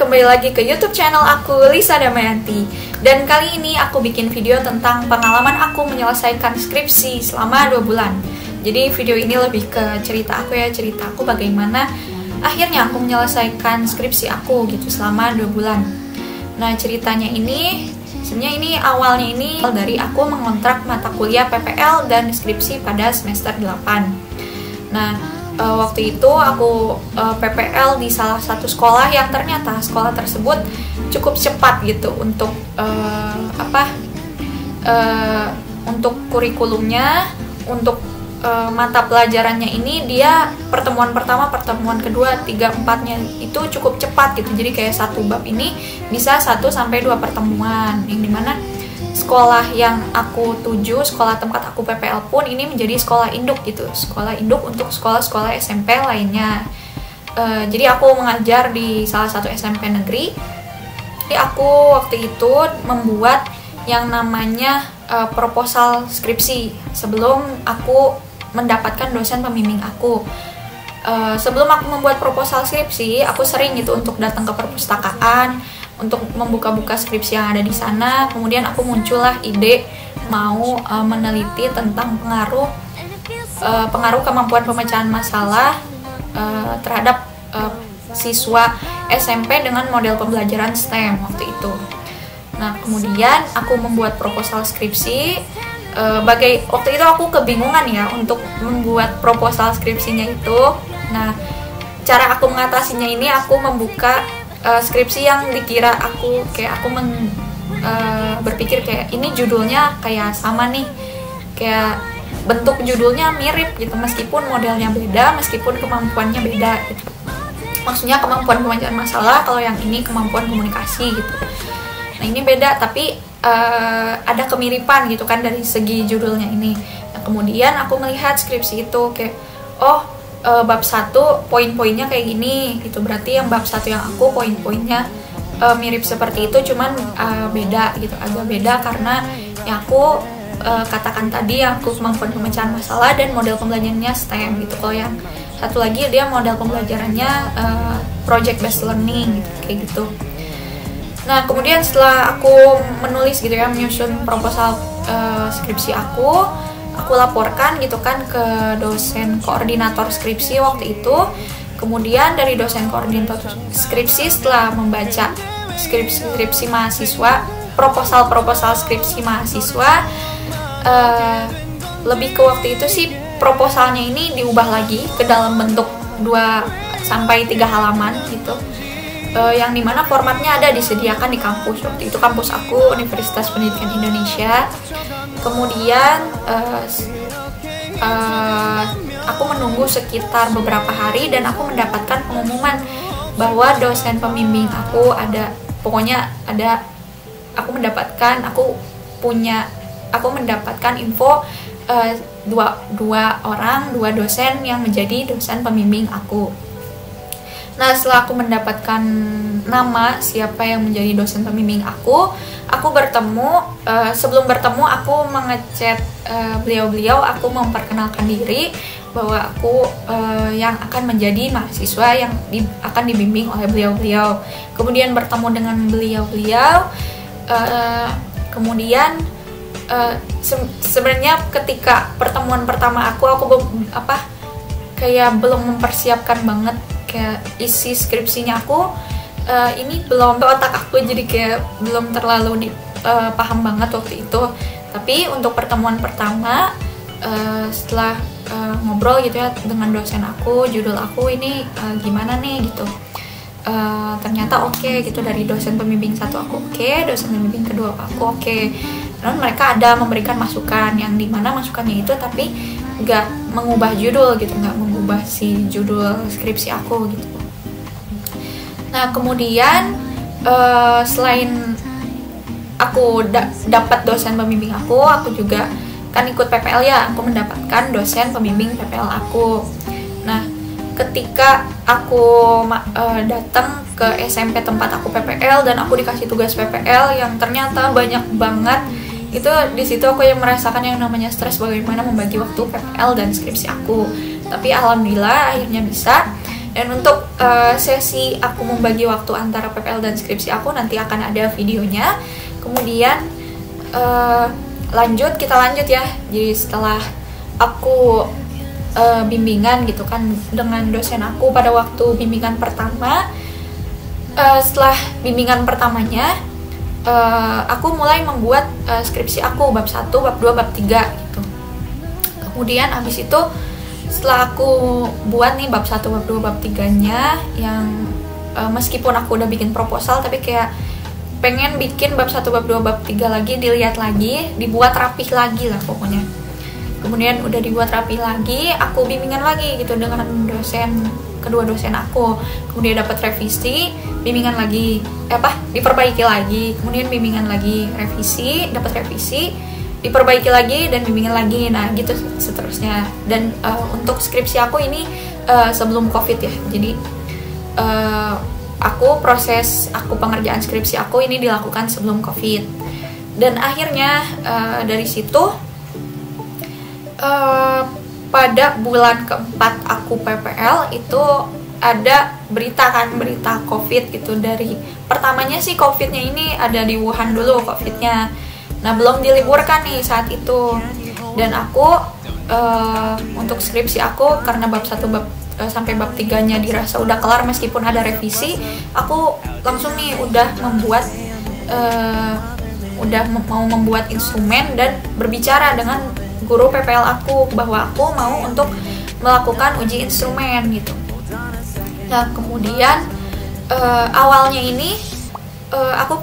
kembali lagi ke YouTube channel aku, Lisa Damayanti. Dan kali ini aku bikin video tentang pengalaman aku menyelesaikan skripsi selama 2 bulan. Jadi video ini lebih ke cerita aku ya, cerita aku bagaimana akhirnya aku menyelesaikan skripsi aku gitu selama 2 bulan. Nah ceritanya ini, sebenarnya ini awalnya ini dari aku mengontrak mata kuliah PPL dan skripsi pada semester 8. Nah waktu itu aku PPL di salah satu sekolah yang ternyata sekolah tersebut cukup cepat gitu untuk untuk kurikulumnya, untuk mata pelajarannya ini dia pertemuan pertama, pertemuan kedua, 3-4-nya itu cukup cepat gitu. Jadi kayak satu bab ini bisa 1-2 pertemuan, yang dimana sekolah yang aku tuju, sekolah tempat aku PPL pun ini menjadi sekolah induk gitu, sekolah induk untuk sekolah-sekolah SMP lainnya. Jadi aku mengajar di salah satu SMP negeri. Jadi aku waktu itu membuat yang namanya proposal skripsi sebelum aku mendapatkan dosen pembimbing aku. Sebelum aku membuat proposal skripsi, aku sering gitu untuk datang ke perpustakaan untuk membuka-buka skripsi yang ada di sana. Kemudian aku muncullah ide mau meneliti tentang pengaruh kemampuan pemecahan masalah terhadap siswa SMP dengan model pembelajaran STEM waktu itu. Nah kemudian aku membuat proposal skripsi. Waktu itu aku kebingungan ya untuk membuat proposal skripsinya itu. Nah cara aku mengatasinya ini aku membuka skripsi yang dikira aku berpikir kayak ini judulnya kayak sama nih, kayak bentuk judulnya mirip gitu meskipun modelnya beda, meskipun kemampuannya beda gitu. Maksudnya kemampuan pembacaan masalah, kalau yang ini kemampuan komunikasi gitu. Nah ini beda tapi ada kemiripan gitu kan dari segi judulnya ini. Nah, kemudian aku melihat skripsi itu kayak bab 1 poin-poinnya kayak gini gitu, berarti yang bab 1 yang aku poin-poinnya mirip seperti itu, cuman beda gitu, agak beda karena yang aku katakan tadi aku kemampuan pemecahan masalah dan model pembelajarannya STEM gitu. Kalau yang satu lagi dia model pembelajarannya project based learning gitu, kayak gitu. Nah kemudian setelah aku menulis gitu ya, menyusun proposal skripsi aku laporkan gitu kan ke dosen koordinator skripsi waktu itu. Kemudian dari dosen koordinator skripsi setelah membaca skripsi mahasiswa, proposal skripsi mahasiswa, lebih ke waktu itu sih proposalnya ini diubah lagi ke dalam bentuk 2-3 halaman gitu, yang dimana formatnya ada disediakan di kampus. Waktu itu kampus aku Universitas Pendidikan Indonesia. Kemudian aku menunggu sekitar beberapa hari dan aku mendapatkan pengumuman bahwa dosen pembimbing aku aku mendapatkan info dua dosen yang menjadi dosen pembimbing aku. Nah setelah aku mendapatkan nama siapa yang menjadi dosen pembimbing aku bertemu. Sebelum bertemu aku mengechat beliau-beliau, aku memperkenalkan diri bahwa aku yang akan menjadi mahasiswa yang akan dibimbing oleh beliau-beliau. Kemudian bertemu dengan beliau-beliau, kemudian sebenarnya ketika pertemuan pertama aku kayak belum mempersiapkan banget kayak isi skripsinya aku. Ini belum otak aku, jadi kayak belum terlalu paham banget waktu itu. Tapi untuk pertemuan pertama setelah ngobrol gitu ya dengan dosen aku, judul aku ini gimana nih gitu, ternyata oke gitu, dari dosen pembimbing 1 aku oke, dosen pembimbing kedua aku oke. Dan mereka ada memberikan masukan yang dimana masukannya itu tapi nggak mengubah judul gitu, nggak mengubah si judul skripsi aku gitu. Nah kemudian selain aku dapat dosen pembimbing aku juga kan ikut PPL ya, aku mendapatkan dosen pembimbing PPL aku. Nah ketika aku datang ke SMP tempat aku PPL dan aku dikasih tugas PPL yang ternyata banyak banget, itu di situ aku yang merasakan yang namanya stres bagaimana membagi waktu PPL dan skripsi aku. Tapi alhamdulillah akhirnya bisa. Dan untuk sesi aku membagi waktu antara PPL dan skripsi aku nanti akan ada videonya. Kemudian kita lanjut ya. Jadi setelah aku bimbingan gitu kan dengan dosen aku pada waktu bimbingan pertama, setelah bimbingan pertamanya aku mulai membuat skripsi aku bab 1, bab 2, bab 3 gitu. Kemudian abis itu setelah aku buat nih bab 1, bab 2, bab 3-nya yang meskipun aku udah bikin proposal tapi kayak pengen bikin bab 1, bab 2, bab 3 lagi, dilihat lagi, dibuat rapih lagi lah pokoknya. Kemudian udah dibuat rapih lagi, aku bimbingan lagi gitu dengan kedua dosen aku. Kemudian dapat revisi, bimbingan lagi, diperbaiki lagi, kemudian bimbingan lagi, revisi, dapat revisi, diperbaiki lagi dan bimbingan lagi. Nah gitu seterusnya. Dan untuk skripsi aku ini sebelum COVID ya, jadi proses pengerjaan skripsi aku ini dilakukan sebelum COVID. Dan akhirnya dari situ pada bulan keempat aku PPL itu ada berita COVID gitu. Dari pertamanya sih COVID-nya ini ada di Wuhan dulu COVID-nya. Nah belum diliburkan nih saat itu. Dan aku untuk skripsi aku karena bab 1 sampai bab 3-nya dirasa udah kelar meskipun ada revisi, aku langsung nih udah mau membuat instrumen dan berbicara dengan guru PPL aku bahwa aku mau untuk melakukan uji instrumen gitu. Nah kemudian awalnya ini aku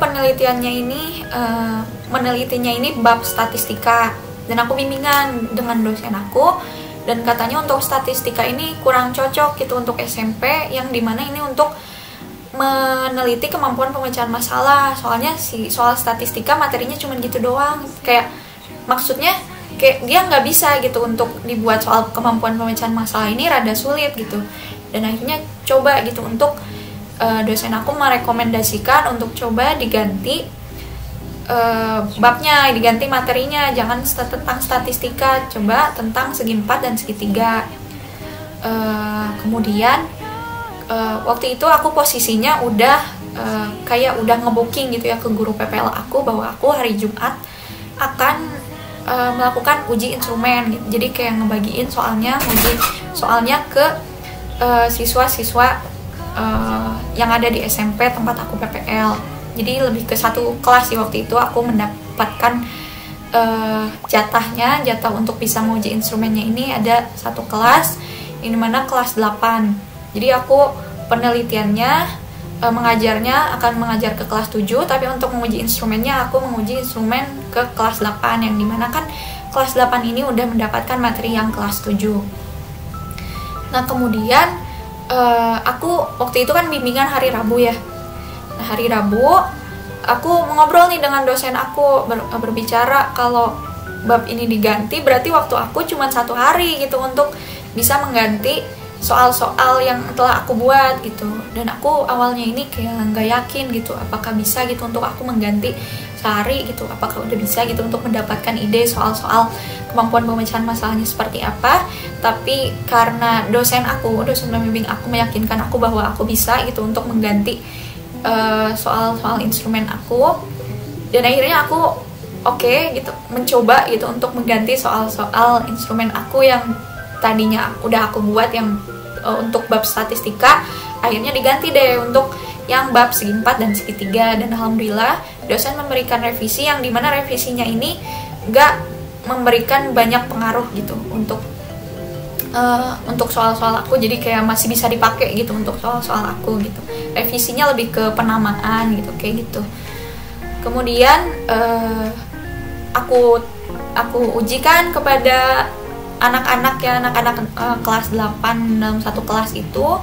menelitinya ini bab statistika, dan aku bimbingan dengan dosen aku, dan katanya untuk statistika ini kurang cocok gitu untuk SMP, yang dimana ini untuk meneliti kemampuan pemecahan masalah. Soalnya soal statistika materinya cuma gitu doang, kayak maksudnya kayak dia nggak bisa gitu untuk dibuat soal kemampuan pemecahan masalah ini rada sulit gitu. Dan akhirnya coba gitu untuk dosen aku merekomendasikan untuk coba diganti babnya, diganti materinya, jangan tentang statistika, coba tentang segi 4 dan segi 3. Kemudian waktu itu aku posisinya udah kayak udah ngebooking gitu ya ke guru PPL aku bahwa aku hari Jumat akan melakukan uji instrumen gitu. Jadi kayak ngebagiin soalnya ke siswa-siswa yang ada di SMP tempat aku PPL. Jadi lebih ke satu kelas sih waktu itu aku mendapatkan jatah untuk bisa menguji instrumennya ini ada satu kelas, ini mana kelas 8. Jadi aku penelitiannya akan mengajar ke kelas 7, tapi untuk menguji instrumennya aku menguji instrumen ke kelas 8, yang dimana kan kelas 8 ini udah mendapatkan materi yang kelas 7. Nah kemudian aku waktu itu kan bimbingan hari Rabu ya. Nah hari Rabu aku ngobrol nih dengan dosen aku, berbicara kalau bab ini diganti berarti waktu aku cuma 1 hari gitu untuk bisa mengganti soal-soal yang telah aku buat gitu. Dan aku awalnya ini kayak nggak yakin gitu apakah bisa gitu untuk aku mengganti sehari gitu, apakah udah bisa gitu untuk mendapatkan ide soal-soal kemampuan pemecahan masalahnya seperti apa. Tapi karena dosen pembimbing aku meyakinkan aku bahwa aku bisa gitu untuk mengganti soal-soal instrumen aku, dan akhirnya aku oke gitu mencoba gitu untuk mengganti soal-soal instrumen aku yang tadinya udah aku buat yang untuk bab statistika, akhirnya diganti deh untuk yang bab segi 4 dan segi 3. Dan alhamdulillah dosen memberikan revisi yang dimana revisinya ini gak memberikan banyak pengaruh gitu untuk soal-soal aku, jadi kayak masih bisa dipakai gitu untuk soal-soal aku gitu. Revisinya lebih ke penamaan gitu kayak gitu. Kemudian aku ujikan kepada anak-anak kelas 8 dalam satu kelas itu.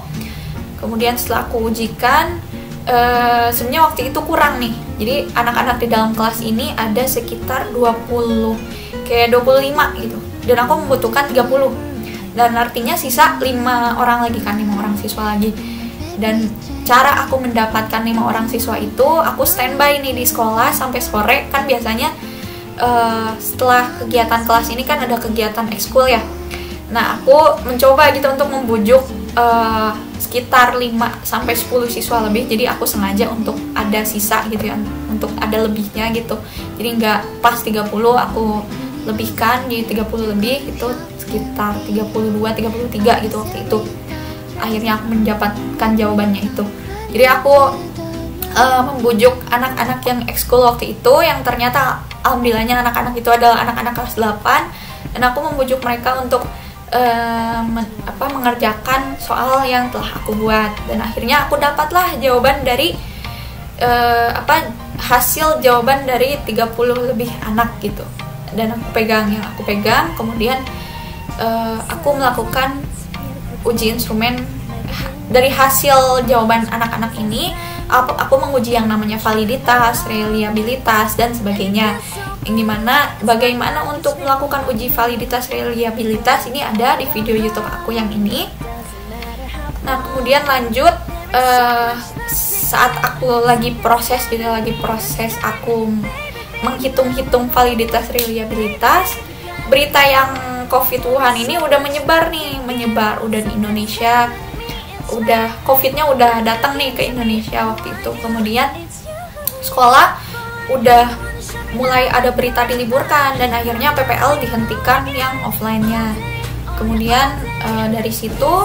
Kemudian setelah aku ujikan, sebenarnya waktu itu kurang nih. Jadi anak-anak di dalam kelas ini ada sekitar 25 gitu. Dan aku membutuhkan 30. Dan artinya sisa 5 orang lagi kan, 5 orang siswa lagi. Dan cara aku mendapatkan 5 orang siswa itu, aku standby nih di sekolah sampai sore. Kan biasanya setelah kegiatan kelas ini kan ada kegiatan ekskul ya. Nah aku mencoba gitu untuk membujuk sekitar 5-10 siswa lebih, jadi aku sengaja untuk ada sisa gitu ya, untuk ada lebihnya gitu, jadi nggak pas 30 aku lebihkan jadi 30 lebih, itu sekitar 32-33 gitu waktu itu. Akhirnya aku mendapatkan jawabannya itu. Jadi aku membujuk anak-anak yang ekskul waktu itu, yang ternyata alhamdulillahnya anak-anak itu adalah anak-anak kelas 8, dan aku membujuk mereka untuk mengerjakan soal yang telah aku buat, dan akhirnya aku dapatlah jawaban dari hasil jawaban dari 30 lebih anak gitu, dan aku pegang, kemudian aku melakukan uji instrumen. Dari hasil jawaban anak-anak ini aku menguji yang namanya validitas, reliabilitas, dan sebagainya, yang dimana bagaimana untuk melakukan uji validitas, reliabilitas ini ada di video YouTube aku yang ini. Nah kemudian lanjut, saat aku lagi proses aku menghitung-hitung validitas, reliabilitas, berita yang COVID Wuhan ini udah menyebar udah di Indonesia, udah COVID-nya udah datang nih ke Indonesia waktu itu. Kemudian sekolah udah mulai ada berita diliburkan, dan akhirnya PPL dihentikan yang offline-nya. Kemudian dari situ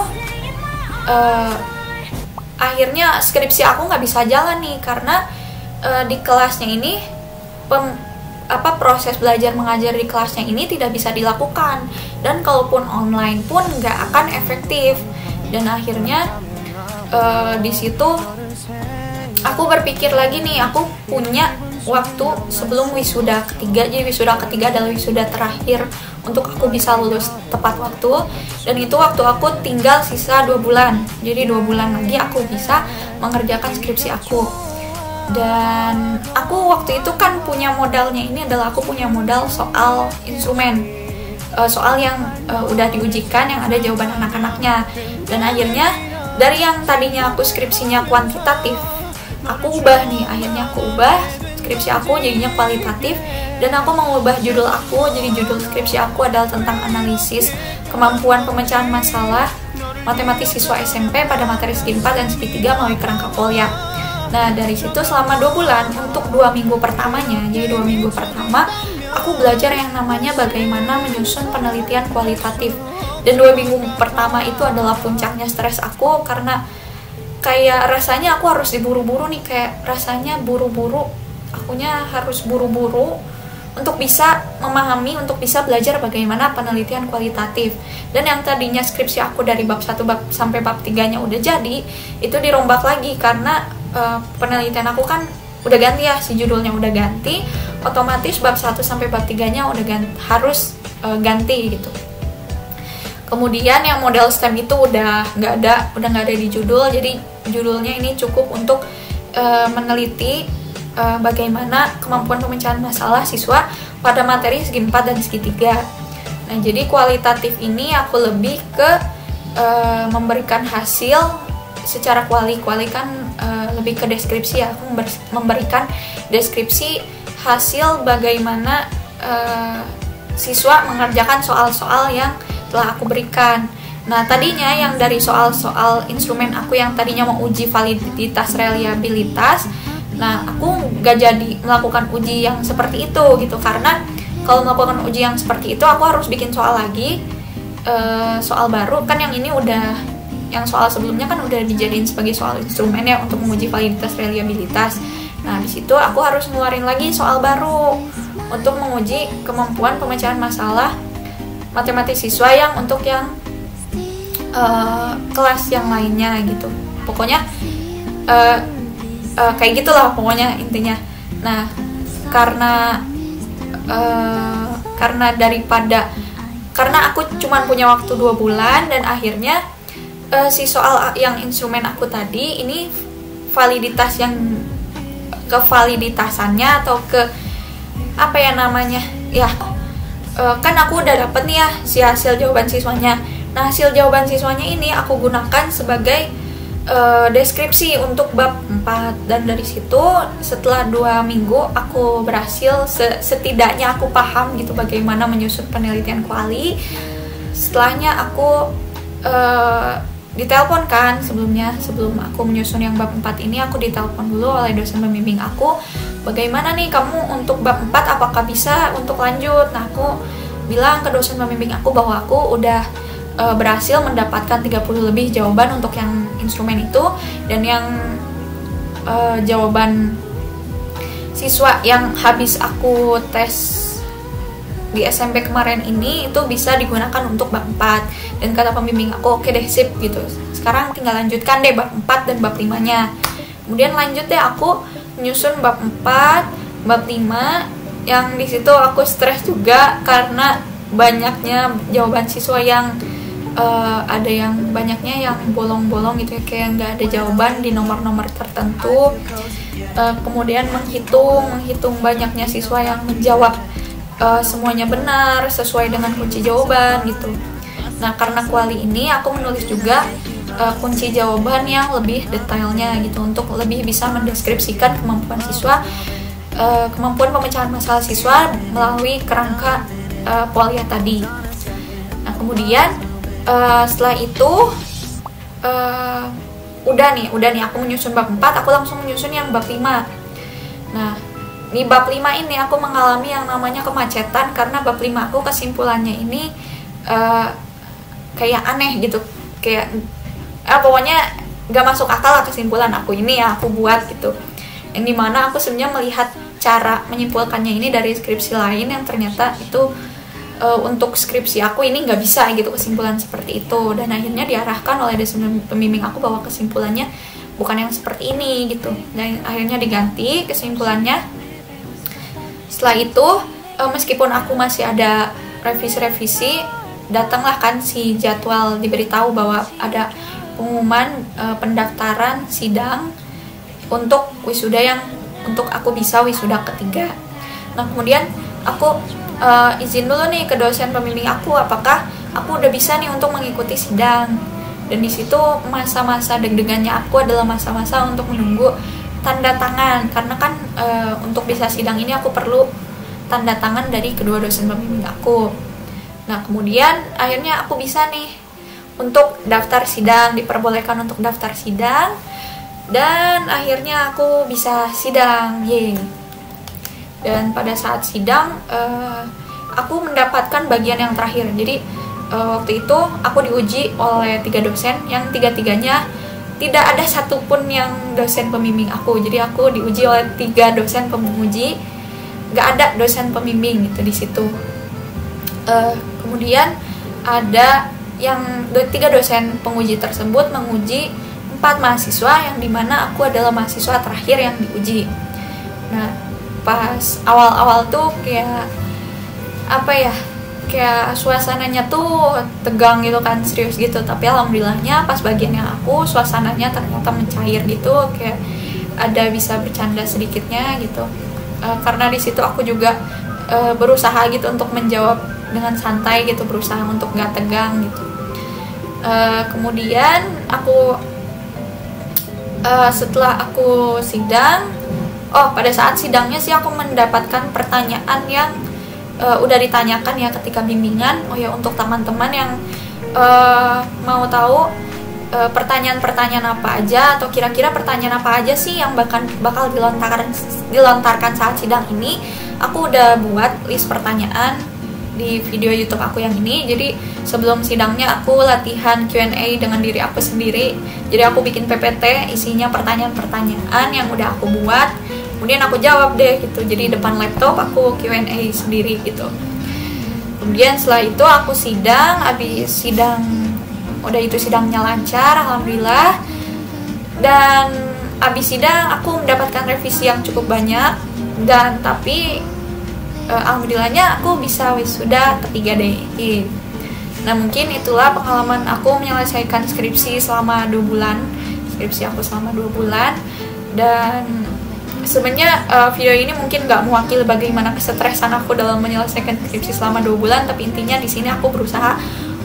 akhirnya skripsi aku nggak bisa jalan nih, karena di kelasnya ini proses belajar mengajar di kelasnya ini tidak bisa dilakukan, dan kalaupun online pun nggak akan efektif. Dan akhirnya di situ aku berpikir lagi nih, aku punya waktu sebelum wisuda ketiga, jadi wisuda ketiga adalah wisuda terakhir untuk aku bisa lulus tepat waktu, dan itu waktu aku tinggal sisa 2 bulan, jadi 2 bulan lagi aku bisa mengerjakan skripsi aku. Dan aku waktu itu kan punya modalnya, ini adalah aku punya modal soal instrumen, soal yang udah diujikan, yang ada jawaban anak-anaknya. Dan akhirnya dari yang tadinya aku skripsinya kuantitatif, aku ubah nih, akhirnya aku ubah skripsi aku jadinya kualitatif, dan aku mengubah judul aku, jadi judul skripsi aku adalah tentang analisis kemampuan pemecahan masalah matematis siswa SMP pada materi segi 4 dan segi 3 melalui kerangka Polya. Nah dari situ selama 2 bulan untuk 2 minggu pertamanya, jadi 2 minggu pertama aku belajar yang namanya bagaimana menyusun penelitian kualitatif. Dan 2 minggu pertama itu adalah puncaknya stres aku, karena kayak rasanya aku harus diburu-buru nih, kayak rasanya buru-buru, akunya harus buru-buru untuk bisa memahami, untuk bisa belajar bagaimana penelitian kualitatif. Dan yang tadinya skripsi aku dari bab 1 sampai bab 3-nya udah jadi, itu dirombak lagi karena penelitian aku kan udah ganti ya, si judulnya udah ganti, otomatis bab 1 sampai bab 3-nya udah harus ganti gitu. Kemudian yang model STEM itu udah nggak ada di judul, jadi judulnya ini cukup untuk meneliti bagaimana kemampuan pemecahan masalah siswa pada materi segi 4 dan segi 3. Nah jadi kualitatif ini aku lebih ke memberikan hasil secara kuali kan lebih ke deskripsi ya, aku memberikan deskripsi hasil bagaimana siswa mengerjakan soal-soal yang telah aku berikan. Nah tadinya yang dari soal-soal instrumen aku yang tadinya mau uji validitas, reliabilitas, nah aku gak jadi melakukan uji yang seperti itu gitu, karena kalau melakukan uji yang seperti itu aku harus bikin soal lagi, soal baru kan. Yang ini udah, yang soal sebelumnya kan udah dijadiin sebagai soal instrumen ya untuk menguji validitas, reliabilitas. Nah di situ aku harus ngeluarin lagi soal baru untuk menguji kemampuan pemecahan masalah matematis siswa yang untuk yang kelas yang lainnya gitu. Pokoknya kayak gitulah pokoknya intinya. Nah karena aku cuma punya waktu 2 bulan, dan akhirnya si soal yang instrumen aku tadi ini validitas yang kevaliditasannya atau ke apa ya namanya ya, kan aku udah dapet nih ya si hasil jawaban siswanya. Nah hasil jawaban siswanya ini aku gunakan sebagai deskripsi untuk bab 4, dan dari situ setelah 2 minggu aku berhasil, setidaknya aku paham gitu bagaimana menyusun penelitian kuali. Setelahnya aku ditelepon kan sebelum aku menyusun yang bab 4 ini, aku ditelepon dulu oleh dosen pembimbing aku, bagaimana nih kamu untuk bab 4, apakah bisa untuk lanjut. Nah, aku bilang ke dosen pembimbing aku bahwa aku udah berhasil mendapatkan 30 lebih jawaban untuk yang instrumen itu, dan yang jawaban siswa yang habis aku tes di SMP kemarin ini itu bisa digunakan untuk bab 4. Dan kata pembimbing aku, oke deh, sip gitu, sekarang tinggal lanjutkan deh bab 4 dan bab 5 nya. Kemudian lanjut deh aku menyusun bab 4, bab 5, yang disitu aku stres juga karena banyaknya jawaban siswa yang ada yang banyaknya yang bolong-bolong gitu ya, kayak nggak ada jawaban di nomor-nomor tertentu. Kemudian menghitung banyaknya siswa yang menjawab semuanya benar sesuai dengan kunci jawaban gitu. Nah, karena kuali ini aku menulis juga kunci jawaban yang lebih detailnya gitu, untuk lebih bisa mendeskripsikan kemampuan siswa, kemampuan pemecahan masalah siswa melalui kerangka Polya tadi. Nah, kemudian setelah itu udah nih aku menyusun bab 4, aku langsung menyusun yang bab 5. Nah, di bab 5 ini aku mengalami yang namanya kemacetan, karena bab 5 aku kesimpulannya ini kayak aneh gitu, kayak pokoknya gak masuk akal lah kesimpulan aku ini ya aku buat gitu, yang dimana aku sebenarnya melihat cara menyimpulkannya ini dari skripsi lain yang ternyata itu untuk skripsi aku ini nggak bisa gitu kesimpulan seperti itu. Dan akhirnya diarahkan oleh dosen pembimbing aku bahwa kesimpulannya bukan yang seperti ini gitu, dan akhirnya diganti kesimpulannya. Setelah itu meskipun aku masih ada revisi-revisi, datanglah kan si jadwal, diberitahu bahwa ada pengumuman pendaftaran sidang untuk wisuda yang untuk aku bisa wisuda ketiga. Nah, kemudian aku izin dulu nih ke dosen pembimbing aku apakah aku udah bisa nih untuk mengikuti sidang. Dan di situ masa-masa deg-degannya aku adalah masa-masa untuk menunggu tanda tangan, karena kan untuk bisa sidang ini aku perlu tanda tangan dari kedua dosen pembimbing aku. Nah, kemudian akhirnya aku bisa nih untuk daftar sidang, diperbolehkan untuk daftar sidang, dan akhirnya aku bisa sidang, yeay. Dan pada saat sidang aku mendapatkan bagian yang terakhir. Jadi waktu itu aku diuji oleh 3 dosen, yang 3-tiganya tidak ada satupun yang dosen pembimbing aku. Jadi aku diuji oleh 3 dosen penguji, nggak ada dosen pembimbing gitu di situ. Kemudian ada yang 3 dosen penguji tersebut menguji 4 mahasiswa, yang dimana aku adalah mahasiswa terakhir yang diuji. Nah, pas awal-awal tuh kayak apa ya, kayak suasananya tuh tegang gitu kan, serius gitu. Tapi alhamdulillahnya pas bagian yang aku, suasananya ternyata mencair gitu, kayak ada bisa bercanda sedikitnya gitu. Karena di situ aku juga berusaha gitu untuk menjawab dengan santai gitu, berusaha untuk gak tegang gitu. Kemudian aku setelah aku sidang, pada saat sidangnya sih aku mendapatkan pertanyaan yang udah ditanyakan ya ketika bimbingan. Untuk teman-teman yang mau tahu pertanyaan-pertanyaan apa aja, atau kira-kira pertanyaan apa aja sih yang bakal dilontarkan saat sidang ini, aku udah buat list pertanyaan di video YouTube aku yang ini. Jadi sebelum sidangnya aku latihan Q&A dengan diri aku sendiri. Jadi aku bikin PPT isinya pertanyaan-pertanyaan yang udah aku buat, kemudian aku jawab deh gitu. Jadi depan laptop aku Q&A sendiri gitu. Kemudian setelah itu aku sidang, habis sidang udah itu sidangnya lancar alhamdulillah. Dan habis sidang aku mendapatkan revisi yang cukup banyak, dan tapi alhamdulillahnya aku bisa wisuda ketiga deh. Nah, mungkin itulah pengalaman aku menyelesaikan skripsi selama 2 bulan. Skripsi aku selama 2 bulan. Dan sebenarnya video ini mungkin gak mewakili bagaimana kesetresan aku dalam menyelesaikan skripsi selama 2 bulan, tapi intinya di sini aku berusaha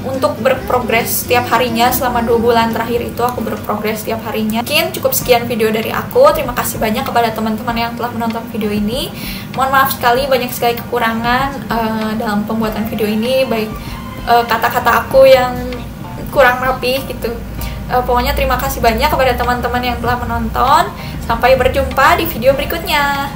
untuk berprogres setiap harinya. Selama 2 bulan terakhir itu aku berprogres setiap harinya. Mungkin cukup sekian video dari aku. Terima kasih banyak kepada teman-teman yang telah menonton video ini. Mohon maaf sekali, banyak sekali kekurangan dalam pembuatan video ini, baik kata-kata aku yang kurang rapi gitu, Pokoknya terima kasih banyak kepada teman-teman yang telah menonton. Sampai berjumpa di video berikutnya.